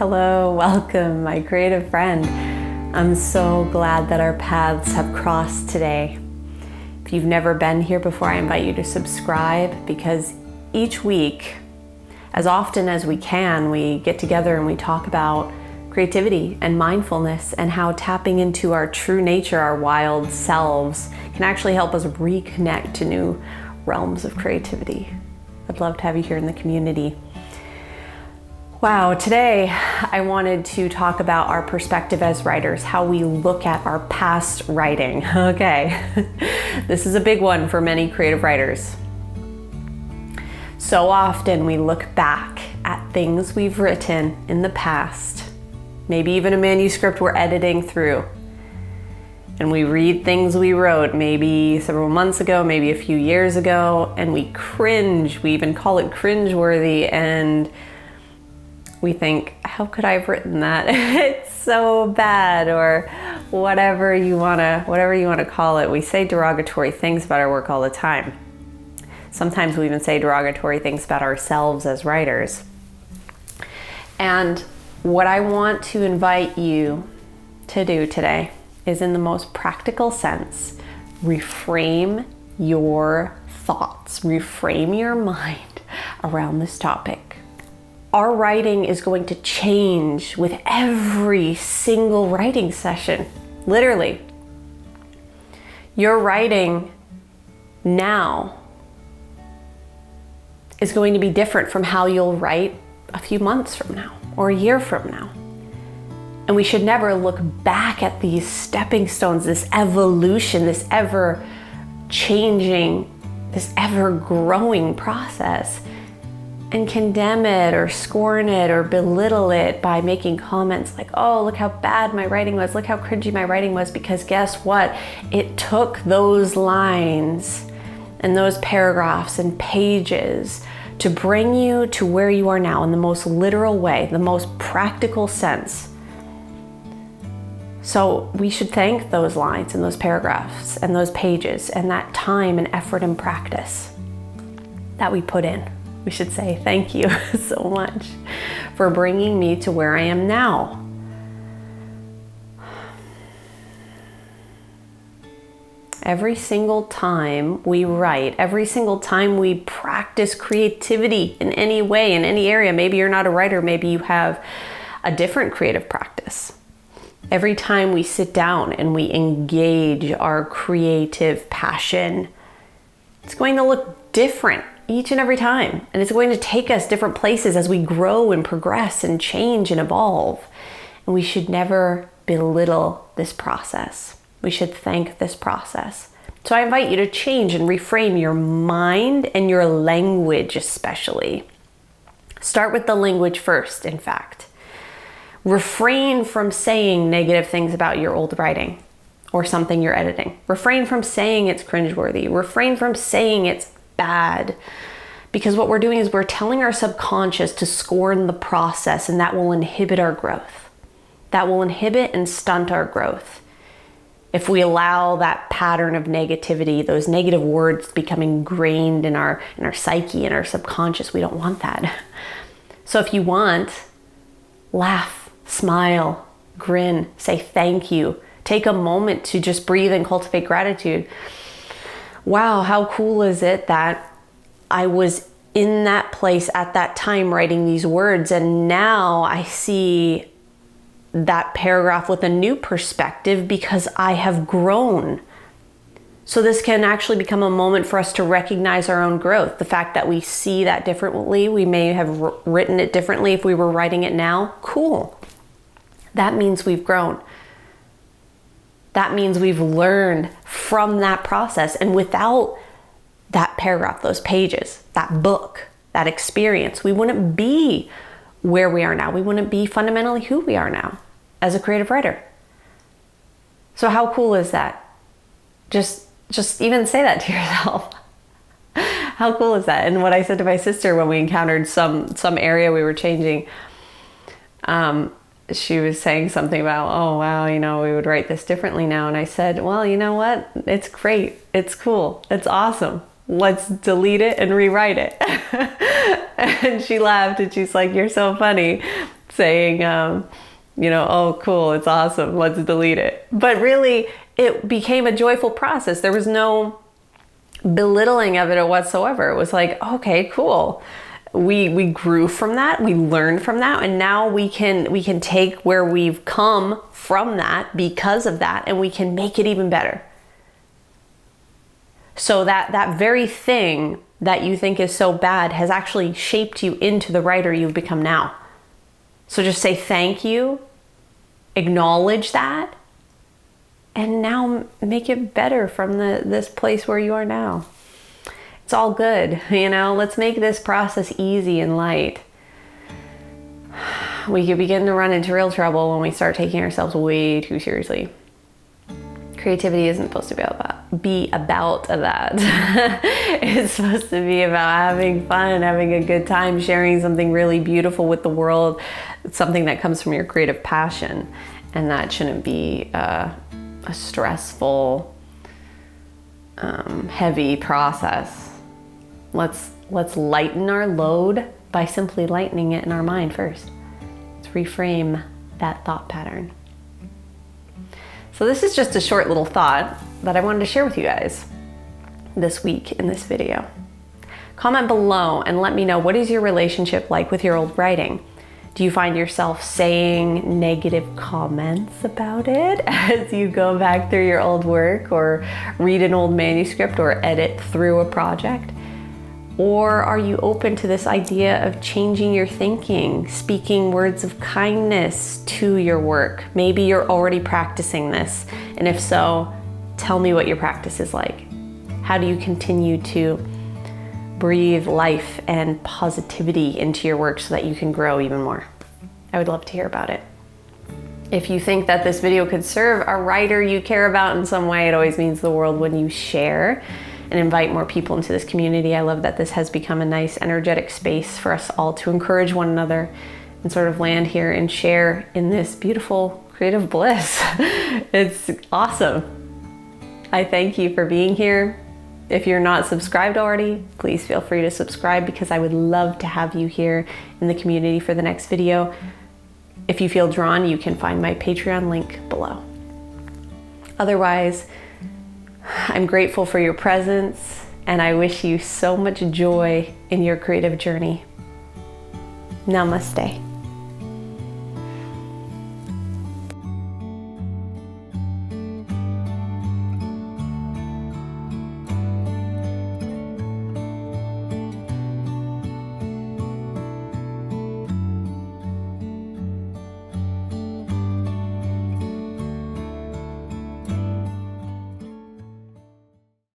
Hello, welcome, my creative friend. I'm so glad that our paths have crossed today. If you've never been here before, I invite you to subscribe, because each week, as often as we can, we get together and we talk about creativity and mindfulness and how tapping into our true nature, our wild selves, can actually help us reconnect to new realms of creativity. I'd love to have you here in the community. Wow, today I wanted to talk about our perspective as writers, how we look at our past writing. Okay, this is a big one for many creative writers. So often we look back at things we've written in the past, maybe even a manuscript we're editing through, and we read things we wrote maybe several months ago, maybe a few years ago, and we cringe. We even call it cringeworthy, and we think, how could I have written that? It's so bad, or whatever you wanna call it. We say derogatory things about our work all the time. Sometimes we even say derogatory things about ourselves as writers. And what I want to invite you to do today is, in the most practical sense, reframe your thoughts, reframe your mind around this topic. Our writing is going to change with every single writing session, literally. Your writing now is going to be different from how you'll write a few months from now or a year from now. And we should never look back at these stepping stones, this evolution, this ever changing, this ever growing process, and condemn it or scorn it or belittle it by making comments like, oh, look how bad my writing was, look how cringy my writing was, because guess what? It took those lines and those paragraphs and pages to bring you to where you are now in the most literal way, the most practical sense. So we should thank those lines and those paragraphs and those pages and that time and effort and practice that we put in. We should say, thank you so much for bringing me to where I am now. Every single time we write, every single time we practice creativity in any way, in any area, maybe you're not a writer, maybe you have a different creative practice. Every time we sit down and we engage our creative passion, it's going to look different each and every time. And it's going to take us different places as we grow and progress and change and evolve. And we should never belittle this process. We should thank this process. So I invite you to change and reframe your mind and your language especially. Start with the language first, in fact. Refrain from saying negative things about your old writing or something you're editing. Refrain from saying it's cringeworthy. Refrain from saying it's bad, because what we're doing is we're telling our subconscious to scorn the process, and that will inhibit our growth. That will inhibit and stunt our growth. If we allow that pattern of negativity, those negative words to become ingrained in our psyche and our subconscious, we don't want that. So if you want, laugh, smile, grin, say thank you. Take a moment to just breathe and cultivate gratitude. Wow, how cool is it that I was in that place at that time writing these words, and now I see that paragraph with a new perspective because I have grown. So this can actually become a moment for us to recognize our own growth. The fact that we see that differently, we may have written it differently if we were writing it now. Cool. That means we've grown. That means we've learned from that process. And without that paragraph, those pages, that book, that experience, we wouldn't be where we are now. We wouldn't be fundamentally who we are now as a creative writer. So how cool is that? Just even say that to yourself. How cool is that? And what I said to my sister when we encountered some area we were changing, she was saying something about, oh, wow, we would write this differently now. And I said, well, you know what? It's great. It's cool. It's awesome. Let's delete it and rewrite it. And she laughed and she's like, you're so funny. saying, oh, cool, it's awesome, let's delete it. But really, it became a joyful process. There was no belittling of it whatsoever. It was like, okay, cool. We grew from that, we learned from that, and now we can take where we've come from that because of that, and we can make it even better. So that very thing that you think is so bad has actually shaped you into the writer you've become now. So just say thank you, acknowledge that, and now make it better from this place where you are now. It's all good, let's make this process easy and light. We could begin to run into real trouble when we start taking ourselves way too seriously. Creativity isn't supposed to be about that. It's supposed to be about having fun, having a good time, sharing something really beautiful with the world, something that comes from your creative passion. And that shouldn't be a stressful, heavy process. Let's lighten our load by simply lightening it in our mind first. Let's reframe that thought pattern. So this is just a short little thought that I wanted to share with you guys this week in this video. Comment below and let me know, what is your relationship like with your old writing? Do you find yourself saying negative comments about it as you go back through your old work or read an old manuscript or edit through a project? Or are you open to this idea of changing your thinking, speaking words of kindness to your work? Maybe you're already practicing this, and if so, tell me what your practice is like. How do you continue to breathe life and positivity into your work so that you can grow even more? I would love to hear about it. If you think that this video could serve a writer you care about in some way, it always means the world when you share and invite more people into this community. I love that this has become a nice energetic space for us all to encourage one another and sort of land here and share in this beautiful creative bliss. It's awesome. I thank you for being here. If you're not subscribed already, please feel free to subscribe because I would love to have you here in the community for the next video. If you feel drawn, you can find my Patreon link below. Otherwise, I'm grateful for your presence, and I wish you so much joy in your creative journey. Namaste.